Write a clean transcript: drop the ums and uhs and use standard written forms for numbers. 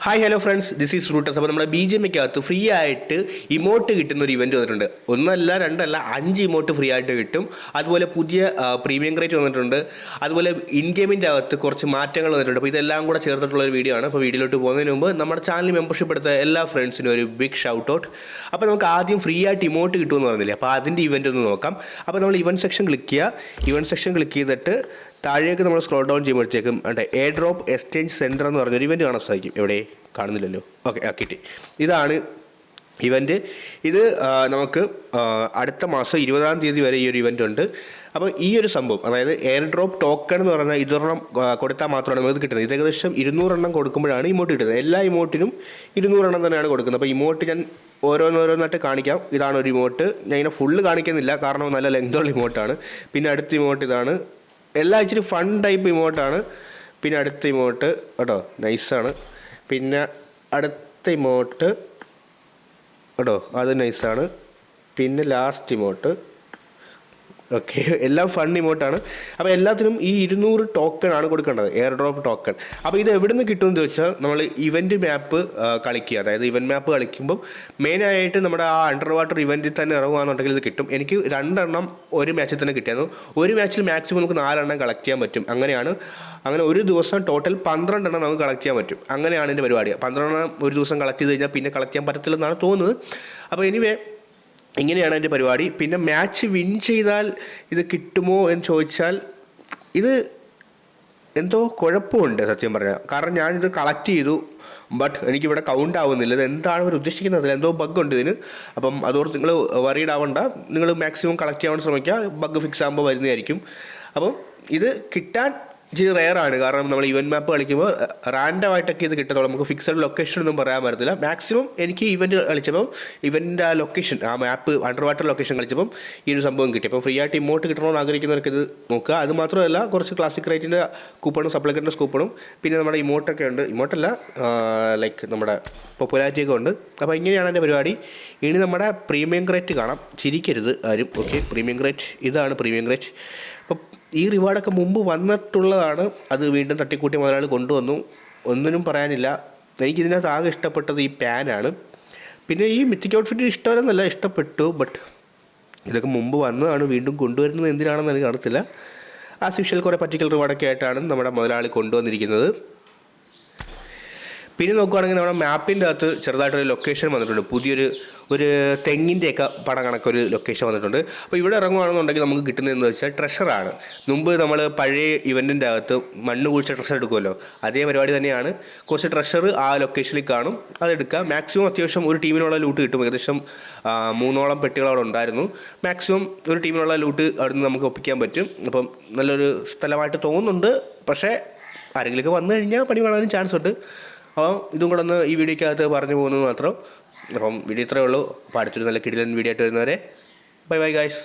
Hi hello friends, this is Roots. അപ്പോൾ നമ്മുടെ BGMയ്ക്കകത്ത് free ആയിട്ട് ഇമോട്ട് കിട്ടുന്ന ഒരു ഇവൻറ്റ് വന്നിട്ടുണ്ട്. ഒന്നല്ല രണ്ടല്ല 5 ഇമോട്ട് ഫ്രീ ആയിട്ട് കിട്ടും. അതുപോലെ പുതിയ പ്രീമിയം ക്രേറ്റ് വന്നിട്ടുണ്ട്. അതുപോലെ ഇൻ ഗെയിമിൻ്റെ അകത്ത് കുറച്ച് മാറ്റങ്ങൾ വന്നിട്ടുണ്ട്. അപ്പോൾ ഇതെല്ലാം കൂടെ ചേർത്തിട്ടുള്ള ഒരു വീഡിയോ ആണ്. അപ്പോൾ വീഡിയോയിലോട്ട് പോകുന്നതിന് മുമ്പ് നമ്മുടെ ചാനൽ മെമ്പർഷിപ്പ് എടുത്ത എല്ലാ ഫ്രണ്ട്സിനും ഒരു ബിഗ് ഷൗട്ട് ഔട്ട്. അപ്പോൾ നമുക്ക് ആദ്യം ഫ്രീ ആയിട്ട് ഇമോട്ട് കിട്ടുമെന്ന് പറഞ്ഞില്ലേ, അപ്പോൾ അതിൻ്റെ ഇവൻറ്റ് ഒന്ന് നോക്കാം. അപ്പോൾ നമ്മൾ ഇവൻറ്റ് സെക്ഷൻ ക്ലിക്ക് ചെയ്യുക. ഇവൻറ്റ് സെക്ഷൻ ക്ലിക്ക് ചെയ്തിട്ട് താഴേക്ക് നമ്മൾ സ്ക്രോൾ ഡൗൺ ചെയ്യുമ്പോഴത്തേക്കും എയർ ഡ്രോപ്പ് എക്സ്ചേഞ്ച് സെൻറ്റർ എന്ന് പറഞ്ഞൊരു ഇവൻറ്റ് കാണാൻ സാധിക്കും. എവിടെ കാണുന്നില്ലല്ലോ, ഓക്കെ കിട്ടി. ഇതാണ് ഇവൻറ്റ്. ഇത് നമുക്ക് അടുത്ത മാസം 20-ാം തീയതി വരെ ഈ ഒരു ഇവൻറ്റ് ഉണ്ട്. അപ്പോൾ ഈ ഒരു സംഭവം, അതായത് എയർ ഡ്രോപ്പ് ടോക്കൺ എന്ന് പറഞ്ഞാൽ ഇതൊരെണ്ണം കൊടുത്താൽ മാത്രമാണ് നമുക്ക് കിട്ടുന്നത്. ഇത് ഏകദേശം 200 എണ്ണം കൊടുക്കുമ്പോഴാണ് ഇമോട്ട് കിട്ടുന്നത്. എല്ലാ ഇമോട്ടിനും 200 എണ്ണം തന്നെയാണ് കൊടുക്കുന്നത്. അപ്പോൾ ഇമോട്ട് ഞാൻ ഓരോന്നോരോന്നായിട്ട് കാണിക്കാം. ഇതാണ് ഒരു ഇമോട്ട്. ഞാൻ ഇങ്ങനെ ഫുള്ള് കാണിക്കുന്നില്ല, കാരണം നല്ല ലെങ്തുള്ള ഇമോട്ടാണ്. പിന്നെ അടുത്ത ഇമോട്ട് ഇതാണ്. എല്ലാം ഇച്ചിരി ഫൺ ടൈപ്പ് ഇമോട്ടാണ്. പിന്നെ അടുത്ത ഇമോട്ട് കേട്ടോ, നൈസാണ്. പിന്നെ അടുത്ത ഇമോട്ട് കേട്ടോ, അത് നൈസാണ്. പിന്നെ ലാസ്റ്റ് ഇമോട്ട്, ഓക്കെ, എല്ലാം ഫൺ ഇമോട്ടാണ്. അപ്പോൾ എല്ലാത്തിനും ഈ 200 ടോക്കൺ ആണ് കൊടുക്കേണ്ടത്, എയർ ഡ്രോപ്പ് ടോക്കൺ. അപ്പോൾ ഇത് എവിടെ നിന്ന് കിട്ടുമെന്ന് ചോദിച്ചാൽ നമ്മൾ ഇവൻറ്റ് മാപ്പ് കളിക്കുക. അതായത് ഇവൻറ്റ് മാപ്പ് കളിക്കുമ്പോൾ മെയിനായിട്ട് നമ്മുടെ ആ അണ്ടർ വാട്ടർ ഇവൻറ്റിൽ തന്നെ ഇറങ്ങുകയാണെന്നുണ്ടെങ്കിൽ ഇത് കിട്ടും. എനിക്ക് 2 എണ്ണം ഒരു മാച്ചിൽ തന്നെ കിട്ടിയായിരുന്നു. ഒരു മാച്ചിൽ മാക്സിമം നമുക്ക് 4 എണ്ണം കളക്ട് ചെയ്യാൻ പറ്റും. അങ്ങനെ ഒരു ദിവസം ടോട്ടൽ 12 എണ്ണം നമുക്ക് കളക്ട് ചെയ്യാൻ പറ്റും. അങ്ങനെയാണ് എൻ്റെ പരിപാടി. 12 എണ്ണം ഒരു ദിവസം കളക്ട് ചെയ്ത് കഴിഞ്ഞാൽ പിന്നെ കളക്ട് ചെയ്യാൻ പറ്റത്തില്ലെന്നാണ് തോന്നുന്നത്. അപ്പോൾ എനിവേ ഇങ്ങനെയാണ് എൻ്റെ പരിപാടി. പിന്നെ മാച്ച് വിൻ ചെയ്താൽ ഇത് കിട്ടുമോ എന്ന് ചോദിച്ചാൽ ഇത് എന്തോ കുഴപ്പമുണ്ട് സത്യം പറഞ്ഞാൽ. കാരണം ഞാനിത് കളക്ട് ചെയ്തു, ബട്ട് എനിക്കിവിടെ കൗണ്ട് ആവുന്നില്ല. ഇത് എന്താണ് അവർ ഉദ്ദേശിക്കുന്നത്, എന്തോ ബഗ് ഉണ്ട് ഇതിന്. അപ്പം അതോർത്ത് നിങ്ങൾ വറീഡ് ആവണ്ട. നിങ്ങൾ മാക്സിമം കളക്ട് ചെയ്യാൻ ശ്രമിക്കുക. ബഗ് ഫിക്സ് ആകുമ്പോൾ വരുന്നതായിരിക്കും. അപ്പം ഇത് കിട്ടാൻ ഇച്ചിരി റെയറാണ്. കാരണം നമ്മൾ ഇവൻറ്റ് മാപ്പ് കളിക്കുമ്പോൾ റാൻഡം ആയിട്ടൊക്കെ ഇത് കിട്ടത്തുള്ളൂ. നമുക്ക് ഫിക്സഡ് ലൊക്കേഷൻ ഒന്നും പറയാൻ പറ്റത്തില്ല. മാക്സിമം എനിക്ക് ഇവൻറ്റ് കളിച്ചപ്പം ഇവൻ്റെ ആ ലൊക്കേഷൻ, ആ മാപ്പ് അണ്ടർ വാട്ടർ ലൊക്കേഷൻ കളിച്ചപ്പം ഈ ഒരു സംഭവം കിട്ടി. അപ്പോൾ ഫ്രീ ആയിട്ട് ഇമോട്ട് കിട്ടണമെന്ന് ആഗ്രഹിക്കുന്നവർക്ക് ഇത് നോക്കുക. അത് മാത്രമല്ല, കുറച്ച് ക്ലാസിക് റേറ്റിൻ്റെ കൂപ്പണും സപ്ലിക്കറിൻ്റെ കൂപ്പണും പിന്നെ നമ്മുടെ ഇമോട്ടൊക്കെ ഉണ്ട്. ഇമോട്ടല്ല, ലൈക്ക് നമ്മുടെ പോപ്പുലാരിറ്റി ഒക്കെ ഉണ്ട്. അപ്പോൾ ഇങ്ങനെയാണ് എൻ്റെ പരിപാടി. ഇനി നമ്മുടെ പ്രീമിയം ക്രേറ്റ് കാണാം. ചിരിക്കരുത് ആരും, ഓക്കെ. പ്രീമിയം ക്രേറ്റ് ഇതാണ് പ്രീമിയം ക്രേറ്റ്. അപ്പം ഈ റിവാർഡൊക്കെ മുമ്പ് വന്നിട്ടുള്ളതാണ്. അത് വീണ്ടും തട്ടിക്കൂട്ടി മുതലാളി കൊണ്ടുവന്നു. ഒന്നിനും പറയാനില്ല. എനിക്കിതിനകത്ത് ആകെ ഇഷ്ടപ്പെട്ടത് ഈ പാനാണ്. പിന്നെ ഈ മിത്തിക് ഔട്ട്ഫിറ്റ് ഇഷ്ടമല്ലെന്നല്ല, ഇഷ്ടപ്പെട്ടു. ബട്ട് ഇതൊക്കെ മുമ്പ് വന്നതാണ്, വീണ്ടും കൊണ്ടുവരുന്നത് എന്തിനാണെന്ന് എനിക്ക് അറിയത്തില്ല. ആസ് യൂഷ്വൽ കുറേ പർട്ടിക്കുലർ റിവാർഡൊക്കെ ആയിട്ടാണ് നമ്മുടെ മുതലാളി കൊണ്ടുവന്നിരിക്കുന്നത്. പിന്നെ നോക്കുകയാണെങ്കിൽ നമ്മുടെ മാപ്പിൻ്റെ അകത്ത് ചെറുതായിട്ടൊരു ലൊക്കേഷൻ വന്നിട്ടുണ്ട്. പുതിയൊരു തെങ്ങിൻ്റെയൊക്കെ പടം കണക്കൊരു ലൊക്കേഷൻ വന്നിട്ടുണ്ട്. അപ്പോൾ ഇവിടെ ഇറങ്ങുകയാണെന്നുണ്ടെങ്കിൽ നമുക്ക് കിട്ടുന്നതെന്ന് വെച്ചാൽ ട്രഷറാണ്. മുമ്പ് നമ്മൾ പഴയ ഇവൻറ്റിൻ്റെ അകത്ത് മണ്ണ് കുഴിച്ച ട്രഷർ എടുക്കുമല്ലോ, അതേ പരിപാടി തന്നെയാണ്. കുറച്ച് ട്രഷർ ആ ലൊക്കേഷനിൽ കാണും, അതെടുക്കുക. മാക്സിമം അത്യാവശ്യം ഒരു ടീമിനുള്ള ലൂട്ട് കിട്ടും. ഏകദേശം 3ഓളം പെട്ടികൾ അവിടെ ഉണ്ടായിരുന്നു. മാക്സിമം ഒരു ടീമിനുള്ള ലൂട്ട് അവിടെ നിന്ന് നമുക്ക് ഒപ്പിക്കാൻ പറ്റും. അപ്പം നല്ലൊരു സ്ഥലമായിട്ട് തോന്നുന്നുണ്ട്. പക്ഷേ ആരെങ്കിലുമൊക്കെ വന്നു കഴിഞ്ഞാൽ പണി കാണാനും ചാൻസ് ഉണ്ട്. അപ്പോൾ ഇതും കൂടെ ഒന്ന് ഈ വീഡിയോയ്ക്കകത്ത് പറഞ്ഞു പോകുന്നത് മാത്രം. അപ്പം വീഡിയോ ഇത്രയേ ഉള്ളൂ. അപ്പോൾ അടുത്തൊരു നല്ല കിടിലൻ വീഡിയോ ആയിട്ട് വരുന്നവരെ ബൈ ബൈ ഗൈസ്.